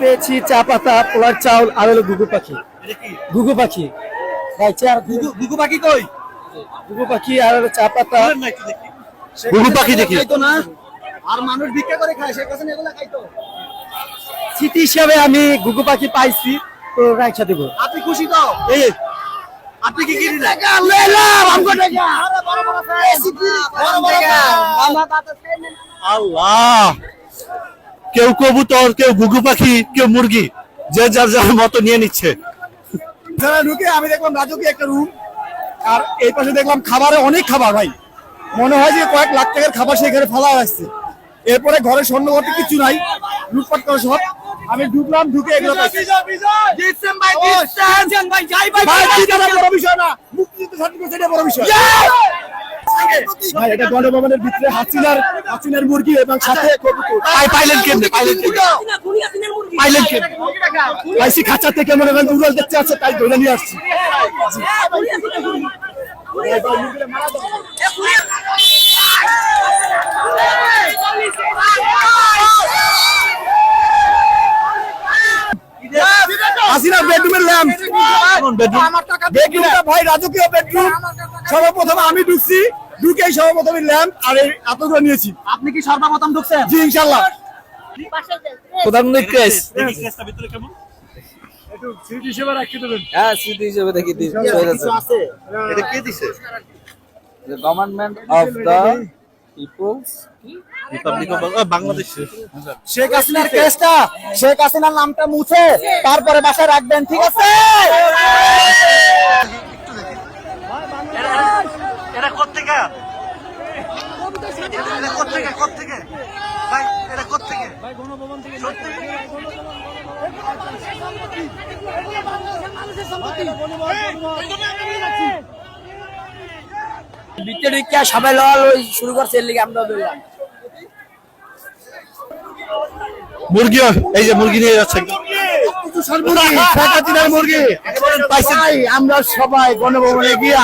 পেয়েছি চা পাতা, পোলার চাউল আর হলো ঘুঘু পাখি। ঘুঘু পাখি ভাই, চা ঘুঘু পাখি কই? ঘুঘু পাখি আর হলো চা পাতা। ঘুঘু পাখি দেখি খাইতো না, আর মানুষ ভিক্ষা করে খায়, সে কাছে এগুলা খাইতো। স্মৃতি হিসাবে আমি ঘুঘু পাখি পাইছি, তো রাইখা দেবো। আপনি খুশি তো? এই আপনি কি কিনলেন? আল্লাহ, কেউ কবুতর, কেউ ঘুঘু পাখি, কেউ মুরগি, যে যার যার মতো নিয়ে নিচ্ছে। ঢুকে আমি দেখলাম রাজকীয় একটা রুম, আর এই পাশে দেখলাম খাবারে অনেক খাবার ভাই, মনে হয় যে কয়েক লাখ টাকার খাবার সেখানে ফেলা আসছে। এরপরে ঘরে স্বর্ণগতি কিছু নাই, লুটপাট করে সব। আমি ঢুকলাম, ঢুকে এগুলো ভাই, এটা গণভবনের ভিতরে হাসিনার মুরগি এবং সাথে পাইলেন কেমনে? পাইছি খাঁচা থেকে, মনে করেন উড়াল দেখতে আছে, তাই ধরে নিয়ে আসছি। হাসিনার বেডরুমের ল্যাম্প, বেডরুমটা ভাই রাজকীয় বেডরুম। সর্বপ্রথম আমি ঢুকছি, ঢুকেই সর্বপ্রথম ল্যাম্প আর এই এতগুলো নিয়েছি। আপনি কি সর্বপ্রথম ঢুকছেন? জি ইনশাআল্লাহ। প্রধানমন্ত্রী ক্রেস একটু স্মৃতি হিসেবে রাখতে দেবেন। হ্যাঁ, স্মৃতি হিসেবে দেখি আছে এটা কে দিছে? Government of the People's Republic of Bangladesh. Sheikh হাসিনার কেসটা, শেখ হাসিনার নামটা মুছে তারপরে বাসায় রাখবেন, ঠিক আছে? এটা কোত্থেকে? এটা কোত্থেকে ভাই? এটা কোত্থেকে? ভাই গণভবন থেকে। ভিতরে ঢুকে সবাই লড়াল শুরু করছে, এর লিগে আমরা ধরলাম। মুরগি, এই যে মুরগি নিয়ে যাচ্ছে। ভাই, আমরা সবাই গণভবনে গিয়া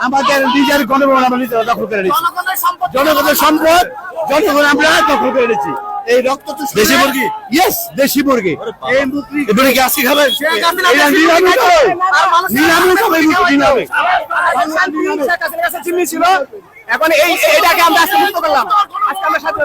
আমাদের নিজের গণভবন আমরা নিজেরা দখল করে নিচ্ছি। জনগণের সম্পদ, জনগণ আমরা দখল করে নিচ্ছি। এই রক্ত তো দেশি মুরগি? ইয়েস, দেশি মুরগি। এই মুরগি এবারে কি আসি খাবেন? চিনি ছিল, এখন এইটাকে আমরা আজকে মুক্ত করলাম। আজকে আমরা সাথে